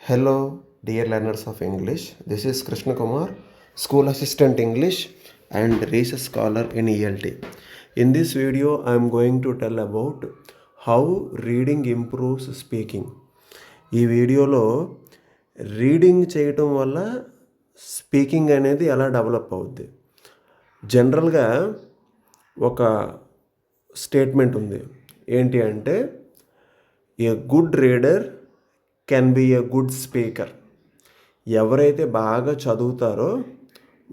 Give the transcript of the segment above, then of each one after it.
Hello, dear learners of English. This is Krishna Kumar, School Assistant English and Research Scholar in ELT. In this video, I am going to tell about how reading improves speaking. ఈ వీడియోలో reading చేయటం వల్ల speaking అనేది ఎలా develop అవుద్ది. జనరల్గా ఒక statement ఉంది. ఏంటి అంటే a good reader can be a good speaker. ఎవరైతే బాగా చదువుతారో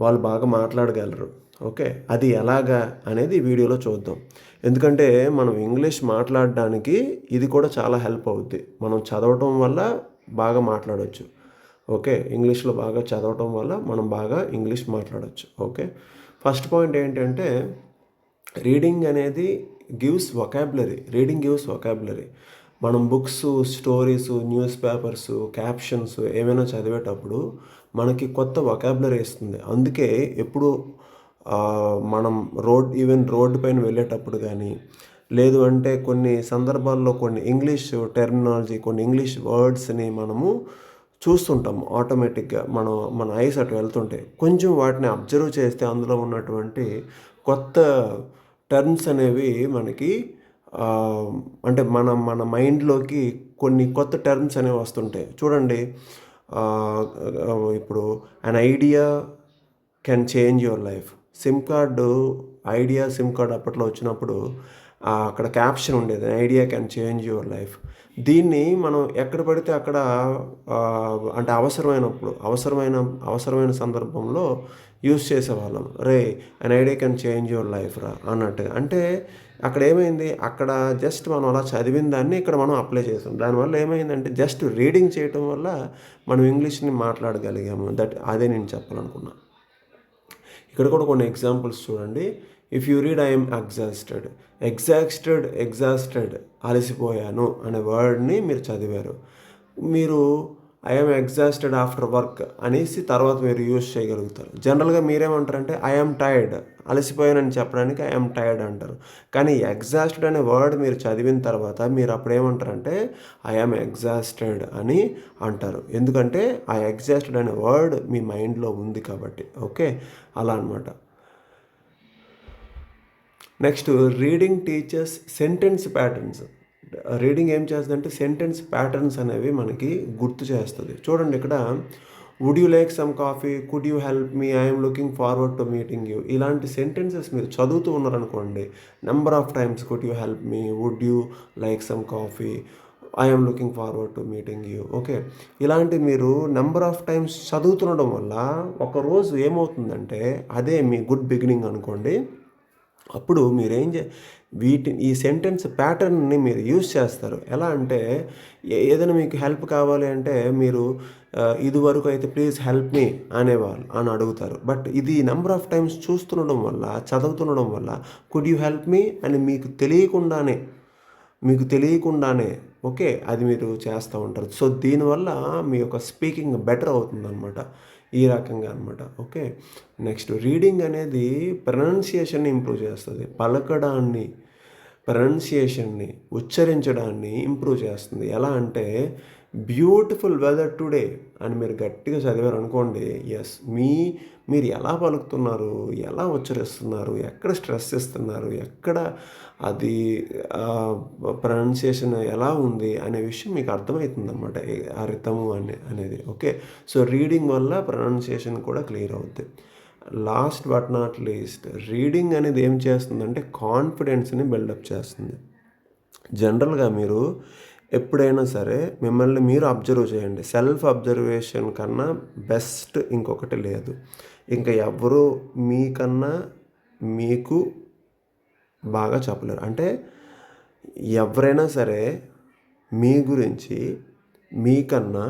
వాళ్ళు బాగా మాట్లాడగలరు. ఓకే, అది ఎలాగా అనేది ఈ వీడియోలో చూద్దాం. ఎందుకంటే మనం ఇంగ్లీష్ మాట్లాడడానికి ఇది కూడా చాలా హెల్ప్ అవుద్ది. మనం చదవటం వల్ల బాగా మాట్లాడవచ్చు. ఓకే, ఇంగ్లీష్లో బాగా చదవటం వల్ల మనం బాగా ఇంగ్లీష్ మాట్లాడవచ్చు. ఓకే, ఫస్ట్ పాయింట్ ఏంటంటే రీడింగ్ అనేది gives vocabulary. Reading gives vocabulary. మనం books, stories, newspapers, captions ఏమైనా చదివేటప్పుడు మనకి కొత్త వొకాబులరీ ఇస్తుంది. అందుకే ఎప్పుడు మనం రోడ్డు పైన వెళ్ళేటప్పుడు కానీ, లేదు అంటే కొన్ని సందర్భాల్లో కొన్ని ఇంగ్లీష్ టెర్మినాలజీ, కొన్ని ఇంగ్లీష్ వర్డ్స్ని మనము చూస్తుంటాము ఆటోమేటిక్గా. మన ఐస్ అటు వెళ్తుంటే కొంచెం వాటిని అబ్జర్వ్ చేస్తే అందులో ఉన్నటువంటి కొత్త టర్మ్స్ అనేవి మనకి అంటే మన మైండ్లోకి కొన్ని కొత్త టర్మ్స్ అనేవి వస్తుంటాయి. చూడండి, ఇప్పుడు an idea can change your life. SIM card అప్పట్లో వచ్చినప్పుడు అక్కడ క్యాప్షన్ ఉండేది, idea can change your life. దీన్ని మనం ఎక్కడ పడితే అక్కడ అంటే అవసరమైన సందర్భంలో యూస్ చేసేవాళ్ళం. An idea can change your life రా అన్నట్టుగా. అంటే అక్కడ ఏమైంది, అక్కడ జస్ట్ మనం అలా చదివిన దాన్ని ఇక్కడ మనం అప్లై చేసాం. దానివల్ల ఏమైందంటే జస్ట్ రీడింగ్ చేయటం వల్ల మనం ఇంగ్లీష్ని మాట్లాడగలిగాము. అదే నేను చెప్పాలనుకున్నా. ఇక్కడ కూడా కొన్ని ఎగ్జాంపుల్స్ చూడండి. If you read I'm exhausted అలసిపోయాను అనే వర్డ్ని మీరు చదివారు. మీరు ఐఎమ్ ఎగ్జాస్టెడ్ ఆఫ్టర్ వర్క్ అనేసి తర్వాత మీరు యూజ్ చేయగలుగుతారు. జనరల్గా మీరేమంటారంటే ఐఎమ్ టైర్డ్, అలసిపోయానని చెప్పడానికి ఐఎమ్ టైర్డ్ అంటారు. కానీ ఎగ్జాస్టెడ్ అనే వర్డ్ మీరు చదివిన తర్వాత మీరు అప్పుడు ఏమంటారంటే ఐఎమ్ ఎగ్జాస్టెడ్ అని అంటారు. ఎందుకంటే ఆ ఎగ్జాస్టెడ్ అనే వర్డ్ మీ మైండ్లో ఉంది కాబట్టి. ఓకే, అలా అనమాట. Next, reading teachers sentence patterns. Reading ఏం చేస్తుందంటే సెంటెన్స్ ప్యాటర్న్స్ అనేవి మనకి గుర్తు చేస్తుంది. చూడండి, ఇక్కడ would you like some coffee, could you help me, I'm looking forward to meeting you. ఇలాంటి సెంటెన్సెస్ మీరు చదువుతూ ఉన్నారనుకోండి, number of times could you help me, would you like some coffee, I'm looking forward to meeting you. Okay, ఇలాంటి మీరు number of times చదువుతుండడం వల్ల ఒకరోజు ఏమవుతుందంటే అదే మీ గుడ్ బిగినింగ్ అనుకోండి. అప్పుడు మీరేం ఈ సెంటెన్స్ ప్యాటర్న్ని మీరు యూజ్ చేస్తారు. ఎలా అంటే ఏదైనా మీకు హెల్ప్ కావాలి అంటే మీరు ఇదివరకు అయితే ప్లీజ్ హెల్ప్ మీ అనేవాళ్ళు అని అడుగుతారు. బట్ ఇది నెంబర్ ఆఫ్ టైమ్స్ చదువుతుండడం వల్ల కుడ్ యూ హెల్ప్ మీ అని మీకు తెలియకుండానే ఓకే అది మీరు చేస్తూ ఉంటారు. సో దీనివల్ల మీ యొక్క స్పీకింగ్ బెటర్ అవుతుందన్నమాట. ఈ రకంగా అనమాట. ఓకే, నెక్స్ట్, రీడింగ్ అనేది ప్రొనౌన్సియేషన్ని ఇంప్రూవ్ చేస్తుంది. ప్రొనౌన్సియేషన్ని ఉచ్చరించడాన్ని ఇంప్రూవ్ చేస్తుంది. ఎలా అంటే బ్యూటిఫుల్ వెదర్ టుడే అని మీరు గట్టిగా చదివారు అనుకోండి, మీరు ఎలా పలుకుతున్నారు, ఎలా ఉచ్చరిస్తున్నారు, ఎక్కడ స్ట్రెస్ ఇస్తున్నారు, ఎక్కడ అది ప్రొనౌన్సియేషన్ ఎలా ఉంది అనే విషయం మీకు అర్థమవుతుంది అన్నమాట, ఆ రిథము అనేది. ఓకే, సో రీడింగ్ వల్ల ప్రొనౌన్సియేషన్ కూడా క్లియర్ అవుతుంది. Last but not least, reading అనేది ఏం చేస్తుందంటే కాన్ఫిడెన్స్ని బిల్డప్ చేస్తుంది. జనరల్గా మీరు ఎప్పుడైనా సరే మిమ్మల్ని మీరు అబ్జర్వ్ చేయండి. సెల్ఫ్ అబ్జర్వేషన్ కన్నా బెస్ట్ ఇంకొకటి లేదు. ఇంకా ఎవరు మీకన్నా మీకు బాగా చెప్పలేరు. అంటే ఎవరైనా సరే మీ గురించి మీకన్నా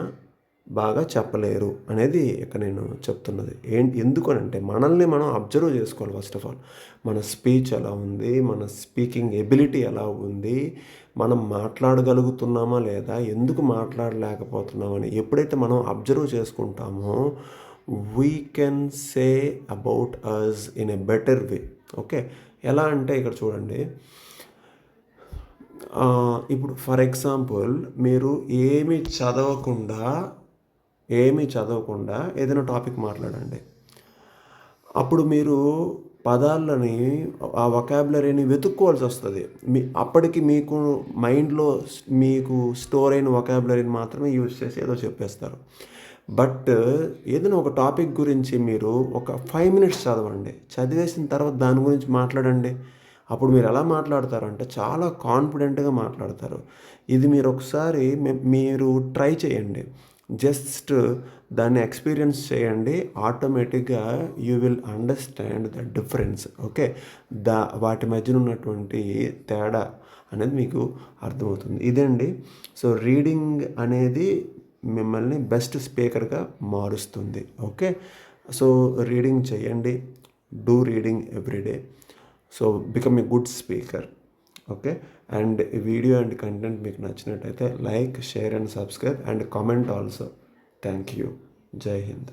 బాగా చెప్పలేరు అనేది ఇక్కడ నేను చెప్తున్నది. ఎందుకనంటే మనల్ని మనం అబ్జర్వ్ చేసుకోవాలి. ఫస్ట్ ఆఫ్ ఆల్ మన స్పీచ్ ఎలా ఉంది, మన స్పీకింగ్ ఎబిలిటీ ఎలా ఉంది, మనం మాట్లాడగలుగుతున్నామా లేదా, ఎందుకు మాట్లాడలేకపోతున్నామని ఎప్పుడైతే మనం అబ్జర్వ్ చేసుకుంటామో we can say about us in a better way. Okay, ఎలా అంటే ఇక్కడ చూడండి, ఇప్పుడు ఫర్ ఎగ్జాంపుల్ మీరు ఏమి చదవకుండా ఏమీ చదవకుండా ఏదైనా టాపిక్ మాట్లాడండి. అప్పుడు మీరు పదాలని ఆ వొకాబులరీని వెతుక్కోవాల్సి వస్తుంది. అప్పటికి మీకు మైండ్‌లో మీకు స్టోర్ అయిన వొకాబులరీని మాత్రమే యూజ్ చేసి ఏదో చెప్పేస్తారు. బట్ ఏదైనా ఒక టాపిక్ గురించి మీరు ఒక 5 మినిట్స్ చదవండి. చదివేసిన తర్వాత దాని గురించి మాట్లాడండి. అప్పుడు మీరు ఎలా మాట్లాడతారంటే చాలా కాన్ఫిడెంట్‌గా మాట్లాడతారు. ఇది మీరు ఒకసారి మీరు ట్రై చేయండి. జస్ట్ దాన్ని ఎక్స్‌పీరియన్స్ చేయండి. ఆటోమేటిక్‌గా you will understand the difference. Okay. వాటి మధ్యన ఉన్నటువంటి తేడా అనేది మీకు అర్థమవుతుంది. ఇదండి. సో, రీడింగ్ అనేది మిమ్మల్ని బెస్ట్ స్పీకర్‌గా మారుస్తుంది. ఓకే. సో, రీడింగ్ చేయండి. Do reading every day. So, become a good speaker. Okay. And ఈ వీడియో అండ్ కంటెంట్ మీకు నచ్చినట్టయితే like, share and subscribe and comment also. Thank you. జై హింద్.